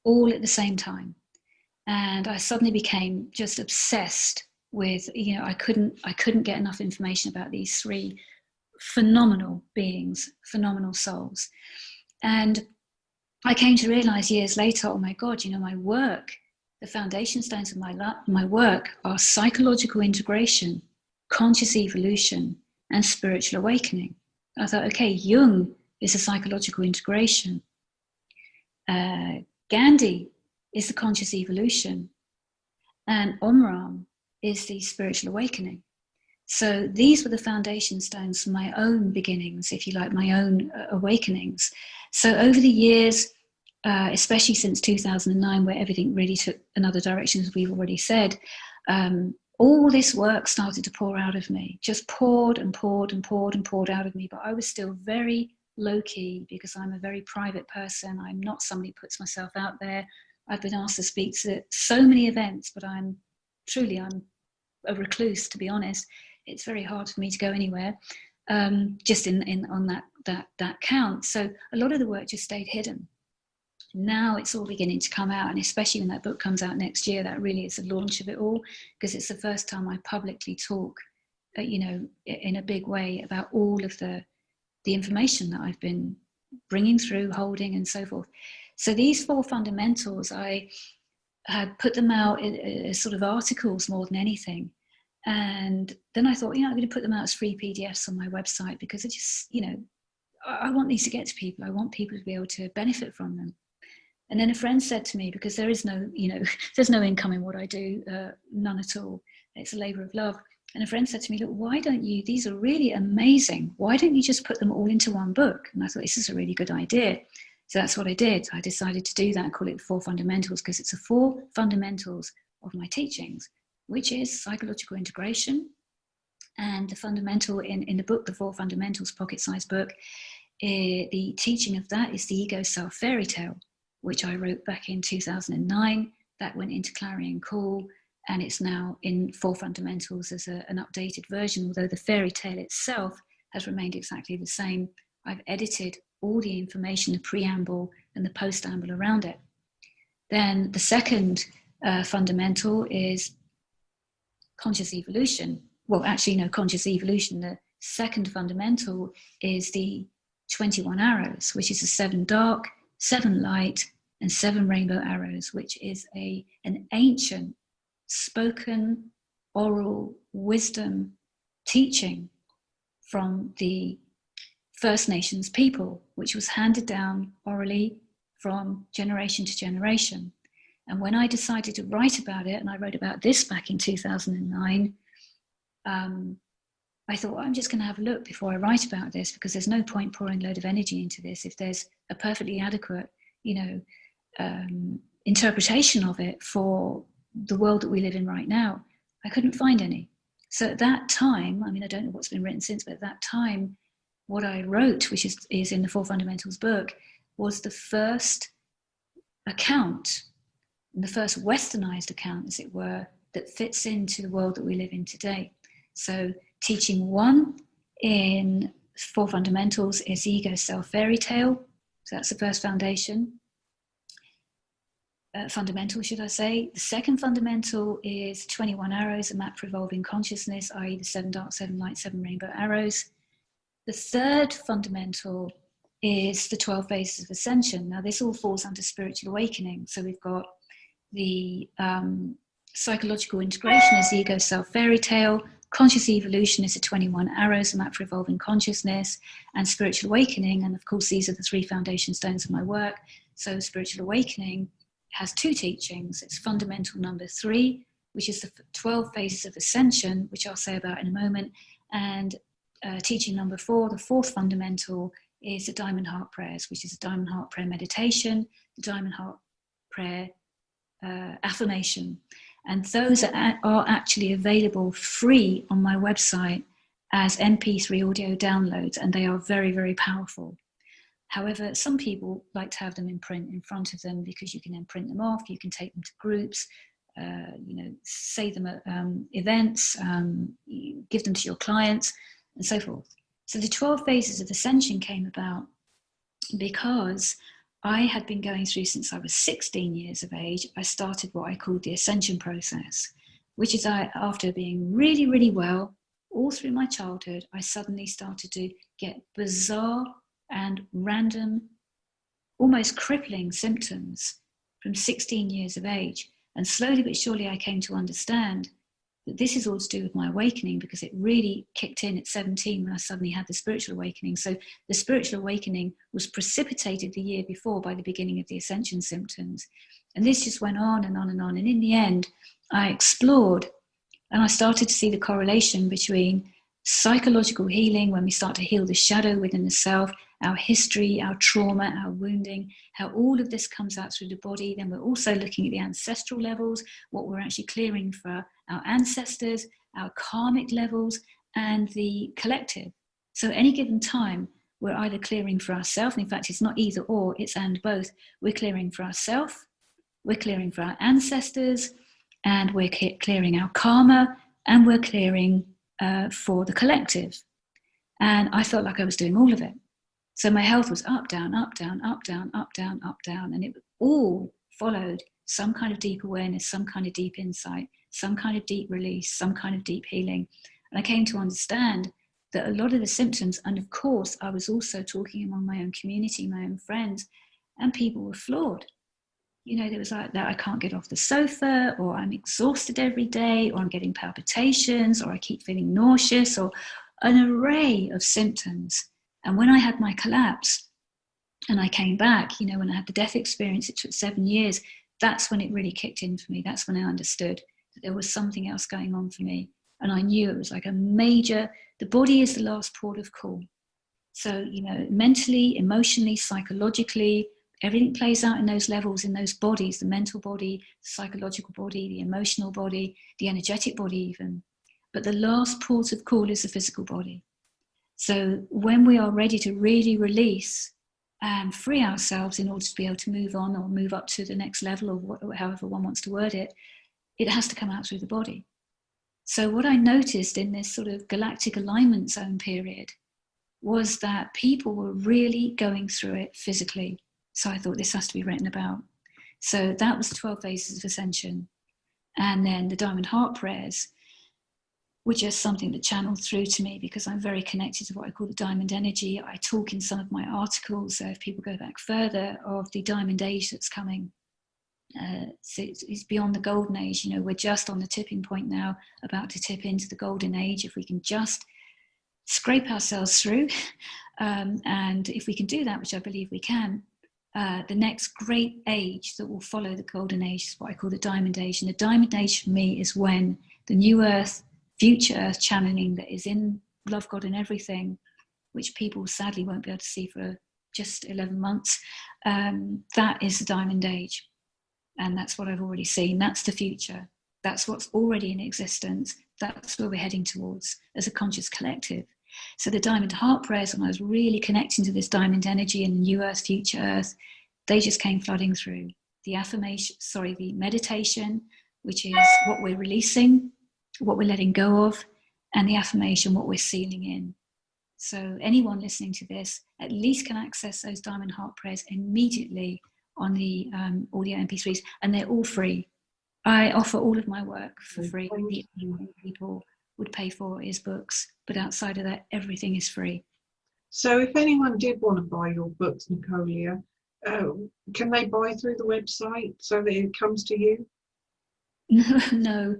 all at the same time. And I suddenly became just obsessed with, you know, I couldn't get enough information about these 3 phenomenal beings, phenomenal souls. And I came to realize years later, oh my God, you know, my work, the foundation stones of my work are psychological integration, conscious evolution, and spiritual awakening. I thought, okay, Jung is a psychological integration. Gandhi is the conscious evolution. And Omran is the spiritual awakening. So these were the foundation stones for my own beginnings, if you like, my own awakenings. So over the years, especially since 2009, where everything really took another direction, as we've already said, all this work started to pour out of me, just poured and poured and poured and poured out of me. But I was still very low-key, because I'm a very private person. I'm not somebody who puts myself out there. I've been asked to speak at so many events, but I'm a recluse, to be honest. It's very hard for me to go anywhere, just on that count. So a lot of the work just stayed hidden. Now it's all beginning to come out, and especially when that book comes out next year, that really is the launch of it all, because it's the first time I publicly talk, you know, in a big way about all of the information that I've been bringing through, holding, and so forth. So these 4 fundamentals, I had put them out as sort of articles more than anything. And then I thought, you know, I'm going to put them out as free PDFs on my website, because it just, you know, I want these to get to people. I want people to be able to benefit from them. And then a friend said to me, because there is no, you know, there's no income in what I do, none at all. It's a labor of love. And a friend said to me, look, why don't you, these are really amazing. Why don't you just put them all into one book? And I thought, this is a really good idea. So that's what I did. I decided to do that and call it the 4 fundamentals, because it's the 4 fundamentals of my teachings, which is psychological integration. And the fundamental in the book, the 4 fundamentals, pocket-sized book, the teaching of that is the ego self fairy tale, which I wrote back in 2009. That went into Clarion Call, and it's now in 4 fundamentals as an updated version, although the fairy tale itself has remained exactly the same. I've edited all the information, the preamble and the postamble around it. Then the second fundamental is conscious evolution. Well, actually, no, conscious evolution. The second fundamental is the 21 arrows, which is the 7 dark, 7 light, and 7 rainbow arrows, which is an ancient spoken oral wisdom teaching from the First Nations people, which was handed down orally from generation to generation. And when I decided to write about it, and I wrote about this back in 2009, I thought, well, I'm just going to have a look before I write about this, because there's no point pouring a load of energy into this if there's a perfectly adequate, interpretation of it for the world that we live in right now. I couldn't find any. So at that time, I don't know what's been written since, but at that time, what I wrote, which is in the Four Fundamentals book, was the first account, the first westernized account, as it were, that fits into the world that we live in today. So teaching 1 in Four Fundamentals is the ego self fairy tale. So that's the first fundamental, should I say. The second fundamental is 21 arrows, a map for evolving consciousness, i.e. the 7 dark, 7 light, 7 rainbow arrows. The third fundamental is the 12 phases of ascension. Now this all falls under spiritual awakening. So we've got the psychological integration is the ego self fairy tale, conscious evolution is the 21 arrows, a map for evolving consciousness, and spiritual awakening. And of course, these are the 3 foundation stones of my work. So spiritual awakening has 2 teachings. It's fundamental number 3, which is the 12 phases of ascension, which I'll say about in a moment. And teaching number 4, the 4th fundamental, is the Diamond Heart prayers, which is a Diamond Heart prayer meditation, the Diamond Heart prayer affirmation. And those are actually available free on my website as MP3 audio downloads, and they are very, very powerful. However, some people like to have them in print in front of them, because you can then print them off, you can take them to groups, say them at events, give them to your clients, and so forth. So the 12 phases of ascension came about because I had been going through, since I was 16 years of age, I started what I called the ascension process, which is after being really, really well all through my childhood, I suddenly started to get bizarre and random, almost crippling symptoms from 16 years of age. And slowly but surely I came to understand that this is all to do with my awakening, because it really kicked in at 17 when I suddenly had the spiritual awakening. So the spiritual awakening was precipitated the year before by the beginning of the ascension symptoms. And this just went on and on and on. And in the end, I explored and I started to see the correlation between psychological healing, when we start to heal the shadow within the self, our history, our trauma, our wounding, how all of this comes out through the body. Then we're also looking at the ancestral levels, what we're actually clearing for our ancestors, our karmic levels, and the collective. So at any given time, we're either clearing for ourselves. In fact, it's not either or, it's and both. We're clearing for ourselves, we're clearing for our ancestors, and we're clearing our karma, and we're clearing for the collective. And I felt like I was doing all of it. So my health was up, down, up, down, up, down, up, down, up, down. And it all followed some kind of deep awareness, some kind of deep insight, some kind of deep release, some kind of deep healing. And I came to understand that a lot of the symptoms, and of course, I was also talking among my own community, my own friends, and people were flawed. There was like that I can't get off the sofa, or I'm exhausted every day, or I'm getting palpitations, or I keep feeling nauseous, or an array of symptoms. And when I had my collapse and I came back, when I had the death experience, it took 7 years, that's when it really kicked in for me. That's when I understood that there was something else going on for me. And I knew it was like the body is the last port of call. So, mentally, emotionally, psychologically, everything plays out in those levels, in those bodies, the mental body, the psychological body, the emotional body, the energetic body even. But the last port of call is the physical body. So when we are ready to really release and free ourselves in order to be able to move on or move up to the next level, or however one wants to word it, it has to come out through the body. So what I noticed in this sort of galactic alignment zone period was that people were really going through it physically. So I thought this has to be written about. So that was 12 phases of ascension. And then the Diamond Heart prayers. were just something that channeled through to me, because I'm very connected to what I call the diamond energy. I talk in some of my articles, so if people go back further, of the diamond age that's coming. So it's beyond the golden age. You know, we're just on the tipping point now, about to tip into the golden age. If we can just scrape ourselves through, and if we can do that, which I believe we can, the next great age that will follow the golden age is what I call the diamond age. And the diamond age for me is when the new earth, future earth channeling that is in Love, God and Everything, which people sadly won't be able to see for just 11 months, that is the diamond age. And that's what I've already seen. That's the future. That's what's already in existence. That's where we're heading towards as a conscious collective. So the diamond heart prayers, when I was really connecting to this diamond energy and the new earth, future earth, they just came flooding through. The affirmation, the meditation, which is what we're releasing, what we're letting go of, and the affirmation, what we're sealing in. So anyone listening to this at least can access those diamond heart prayers immediately on the audio MP3s, and they're all free. I offer all of my work for free. The only thing people would pay for is books, but outside of that, everything is free. So if anyone did want to buy your books, Nicolya, can they buy through the website so that it comes to you? No.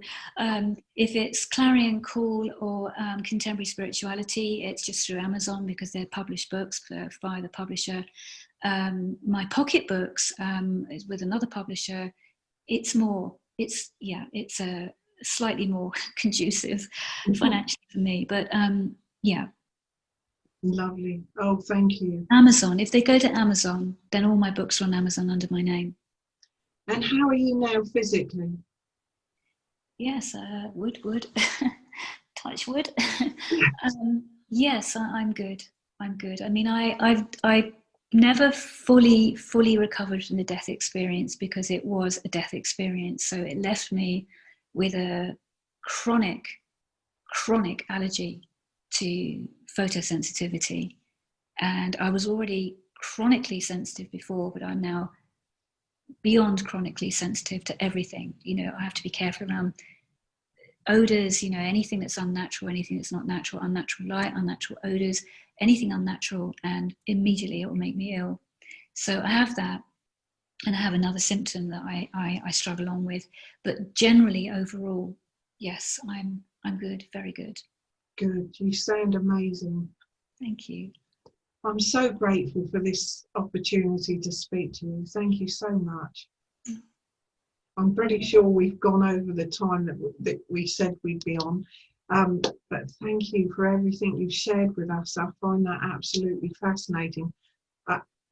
If it's Clarion Call or Contemporary Spirituality, it's just through Amazon, because they're published books via the publisher. My pocket books is with another publisher. It's slightly more conducive financially for me, but yeah. Lovely. Oh, thank you. Amazon. If they go to Amazon, then all my books are on Amazon under my name. And how are you now physically? Yes, wood, touch wood. Yes, I'm good. I'm good. I mean, I never fully recovered from the death experience, because it was a death experience. So it left me with a chronic allergy to photosensitivity. And I was already chronically sensitive before, but I'm now beyond chronically sensitive to everything. You know, I have to be careful around odors, you know, anything that's unnatural, anything that's not natural, unnatural light, unnatural odors, anything unnatural, and immediately it will make me ill. So I have that, and I have another symptom that I struggle on with. But generally, overall, yes, I'm good, very good. Good. You sound amazing. Thank you. I'm so grateful for this opportunity to speak to you. Thank you so much. I'm pretty sure we've gone over the time that we said we'd be on. But thank you for everything you've shared with us. I find that absolutely fascinating.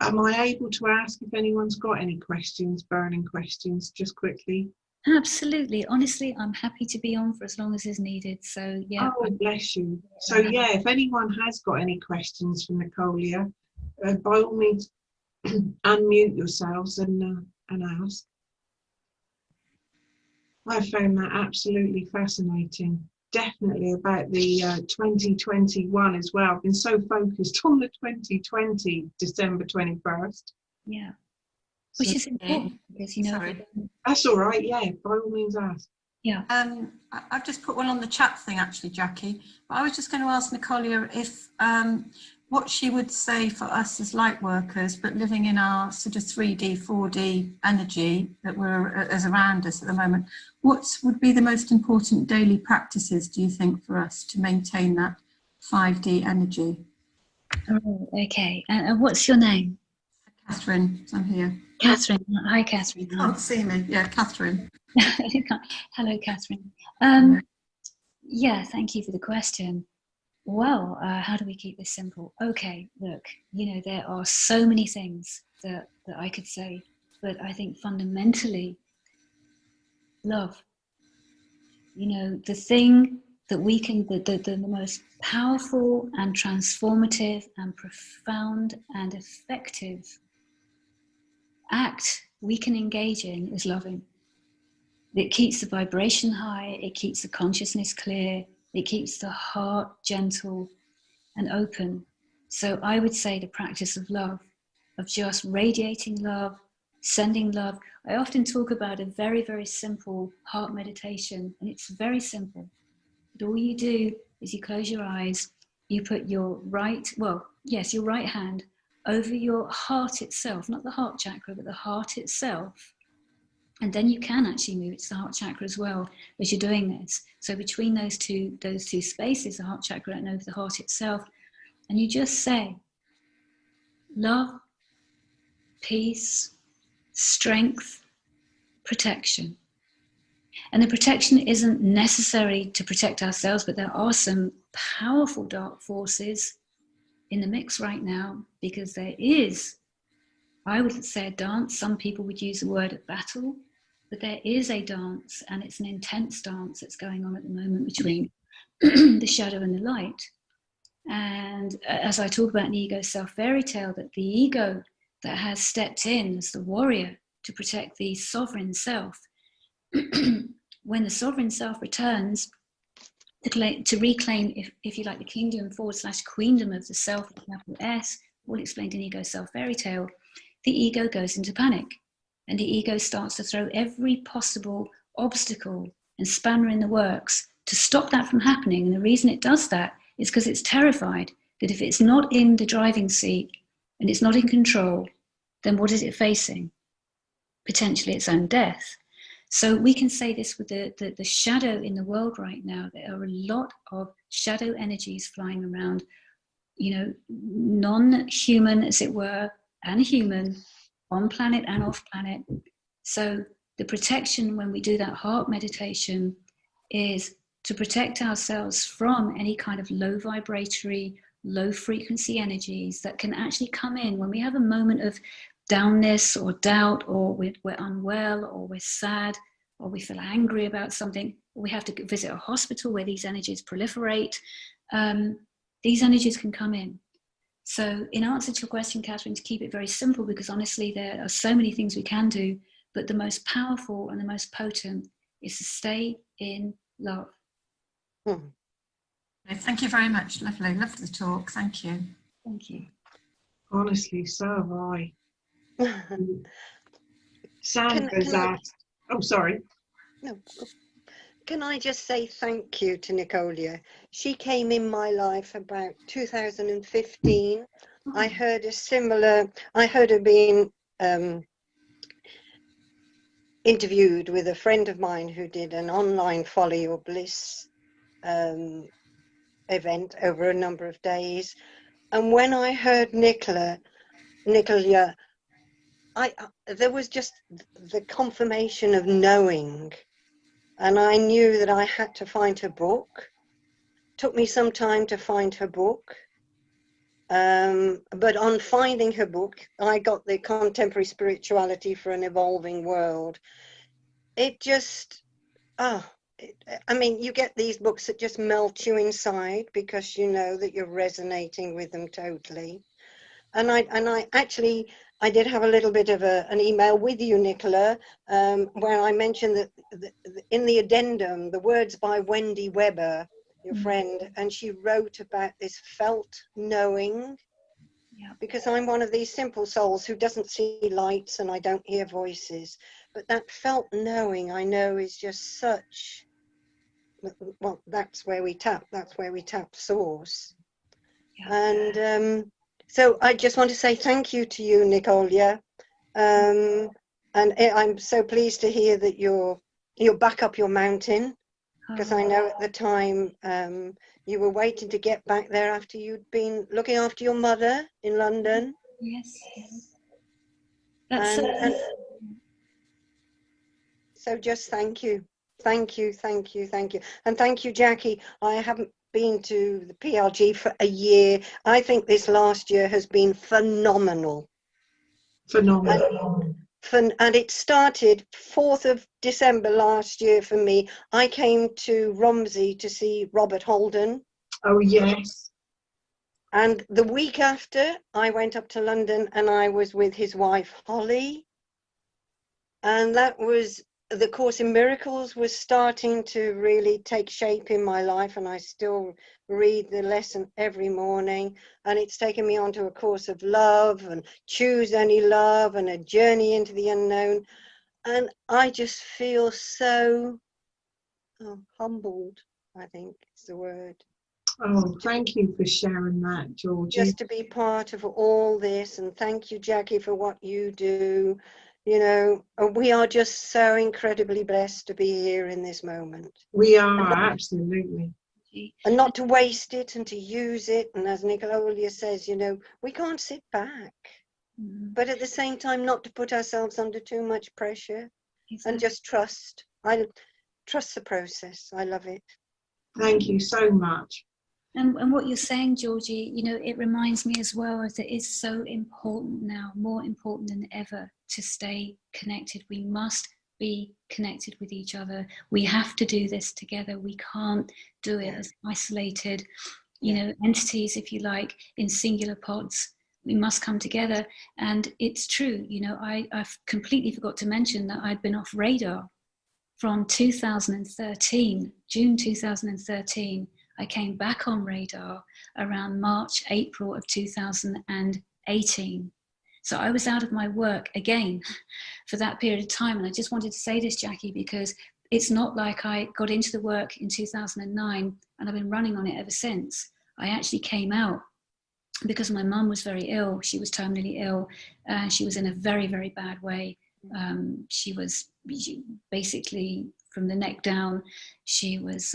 Am I able to ask if anyone's got any questions, burning questions, just quickly? Absolutely. Honestly, I'm happy to be on for as long as is needed. So, yeah. Oh, bless you. So, yeah, if anyone has got any questions for Nicolya, by all means, unmute yourselves and ask. I found that absolutely fascinating. Definitely about the 2021 as well. I've been so focused on the 2020, December 21st. Yeah. Which is important, because, you know. Sorry. That's all right, yeah, by all means ask. Yeah. I've just put one on the chat thing, actually, Jackie. But I was just going to ask Nicolya if what she would say for us as light workers, but living in our sort of 3D, 4D energy that is around us at the moment. What would be the most important daily practices, do you think, for us to maintain that 5D energy? Oh, okay. And what's your name? Catherine, I'm here. Catherine. Hi, Catherine. You can't see me. Yeah, Catherine. Hello, Catherine. Yeah, thank you for the question. Well, how do we keep this simple? Okay, look, you know, there are so many things that I could say, but I think fundamentally, love. You know, the thing that we can, the most powerful and transformative and profound and effective act we can engage in is loving. It keeps the vibration high, it keeps the consciousness clear, it keeps the heart gentle and open. So I would say the practice of love, of just radiating love, sending love. I often talk about a very, very simple heart meditation, and it's very simple. But all you do is you close your eyes, you put your right hand over your heart itself, not the heart chakra, but the heart itself. And then you can actually move it to the heart chakra as well as you're doing this. So between those two spaces, the heart chakra and over the heart itself, and you just say, love, peace, strength, protection. And the protection isn't necessary to protect ourselves, but there are some powerful dark forces in the mix right now, because there is, I would say, a dance. Some people would use the word battle, but there is a dance, and it's an intense dance that's going on at the moment between the shadow and the light. And as I talk about an ego self fairy tale, that the ego that has stepped in as the warrior to protect the sovereign self, when the sovereign self returns to reclaim, if you like, the kingdom / queendom of the self, capital S, all explained in Ego Self Fairy Tale, the ego goes into panic, and the ego starts to throw every possible obstacle and spanner in the works to stop that from happening. And the reason it does that is because it's terrified that if it's not in the driving seat and it's not in control, then what is it facing? Potentially its own death. So we can say this with the shadow in the world right now. There are a lot of shadow energies flying around, non-human, as it were, and human, on planet and off planet. So the protection when we do that heart meditation is to protect ourselves from any kind of low vibratory, low frequency energies that can actually come in when we have a moment of downness or doubt, or we're unwell, or we're sad, or we feel angry about something, or we have to visit a hospital where these energies proliferate. These energies can come in. So in answer to your question, Catherine, to keep it very simple, because honestly there are so many things we can do, but the most powerful and the most potent is to stay in love. Thank you very much. Lovely. Loved the talk. Thank you. Thank you. Honestly, so have I. Sandra's asked. Oh, sorry. No. Can I just say thank you to Nicolya? She came in my life about 2015. I heard her being interviewed with a friend of mine who did an online Follow Your Bliss event over a number of days. And when I heard Nicolya, there was just the confirmation of knowing. And I knew that I had to find her book. Took me some time to find her book. But on finding her book, I got the Contemporary Spirituality for an Evolving World. It just, you get these books that just melt you inside because you know that you're resonating with them totally. And I did have a little bit of an email with you, Nicolya, where I mentioned that in the addendum, the words by Wendy Weber, your friend, and she wrote about this felt knowing, because I'm one of these simple souls who doesn't see lights and I don't hear voices, but that felt knowing, I know, is just such, well, that's where we tap source. And so I just want to say thank you to you, Nicolya. And I'm so pleased to hear that you're back up your mountain, because I know at the time you were waiting to get back there after you'd been looking after your mother in London. Yes. So just thank you. Thank you. And thank you, Jackie. I haven't been to the PRG for a year. I think this last year has been phenomenal. And it started 4th of December last year for me. I came to Romsey to see Robert Holden. Oh, yes. And the week after, I went up to London and I was with his wife, Holly. And that was, the Course in Miracles was starting to really take shape in my life, and I still read the lesson every morning, and it's taken me onto a course of love and choose any love and a journey into the unknown. And I just feel so humbled I think is the word. Oh, thank you for sharing that, Georgie. Just to be part of all this, and thank you, Jackie, for what you do. You know, we are just so incredibly blessed to be here in this moment. We are, absolutely. And not to waste it and to use it. And as Nicolya says, you know, we can't sit back. But at the same time, not to put ourselves under too much pressure. Exactly. And just trust. I trust the process. I love it. Thank you so much. And what you're saying, Georgie, you know, it reminds me as well that it is so important now, more important than ever, to stay connected. We must be connected with each other. We have to do this together. We can't do it as isolated, you know, entities, if you like, in singular pods. We must come together. And it's true, you know, I've completely forgot to mention that I'd been off radar from 2013, June 2013. I came back on radar around March, April of 2018. So I was out of my work again for that period of time. And I just wanted to say this, Jackie, because it's not like I got into the work in 2009 and I've been running on it ever since. I actually came out because my mum was very ill. She was terminally ill. She was in a very, very bad way. She basically, from the neck down, she was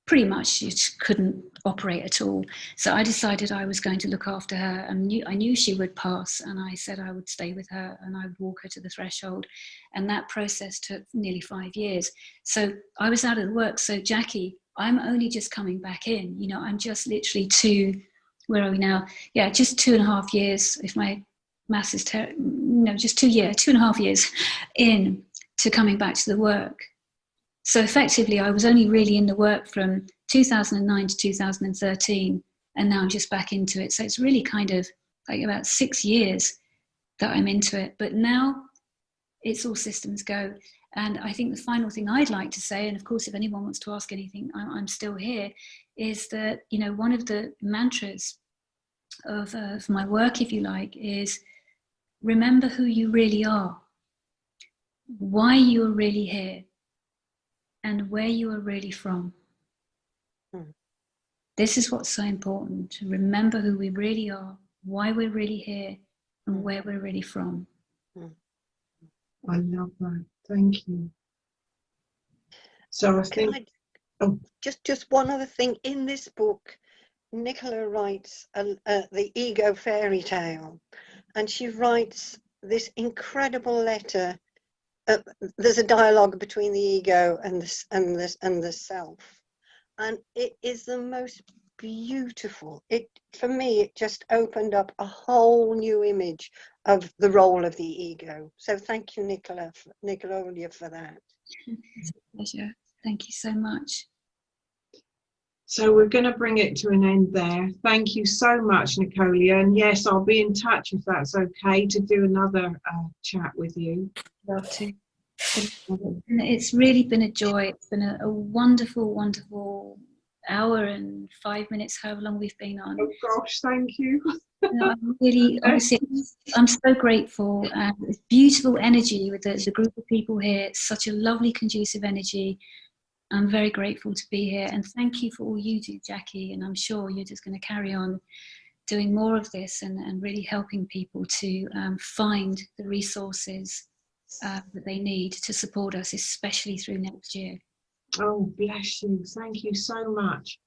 pretty much, she couldn't operate at all. So I decided I was going to look after her, and I knew she would pass, and I said I would stay with her and I would walk her to the threshold. And that process took nearly 5 years. So I was out of work. So Jackie, I'm only just coming back in. You know, I'm just literally where are we now? Yeah, just 2.5 years, if my maths is just 2.5 years in to coming back to the work. So effectively, I was only really in the work from 2009 to 2013, and now I'm just back into it. So it's really kind of like about 6 years that I'm into it. But now it's all systems go. And I think the final thing I'd like to say, and of course, if anyone wants to ask anything, I'm still here, is that, you know, one of the mantras of my work, if you like, is remember who you really are, why you're really here, and where you are really from. This is what's so important, to remember who we really are, why we're really here, and where we're really from. I love that. Thank you. So I think... Just one other thing. In this book, Nicolya writes the ego fairy tale, and she writes this incredible letter. There's a dialogue between the ego and the self, and it is the most beautiful. For me, it just opened up a whole new image of the role of the ego. So thank you, Nicolya, for that. It's a pleasure. Thank you so much. So we're going to bring it to an end there. Thank you so much, Nicolya. And yes, I'll be in touch if that's okay to do another chat with you. Love to. It's really been a joy. It's been a wonderful, wonderful hour and 5 minutes, however long we've been on. Oh gosh, thank you. I'm really, honestly, I'm so grateful. And it's beautiful energy with the group of people here. It's such a lovely, conducive energy. I'm very grateful to be here, and thank you for all you do, Jackie. And I'm sure you're just going to carry on doing more of this and really helping people to find the resources that they need to support us, especially through next year. Oh, bless you. Thank you so much.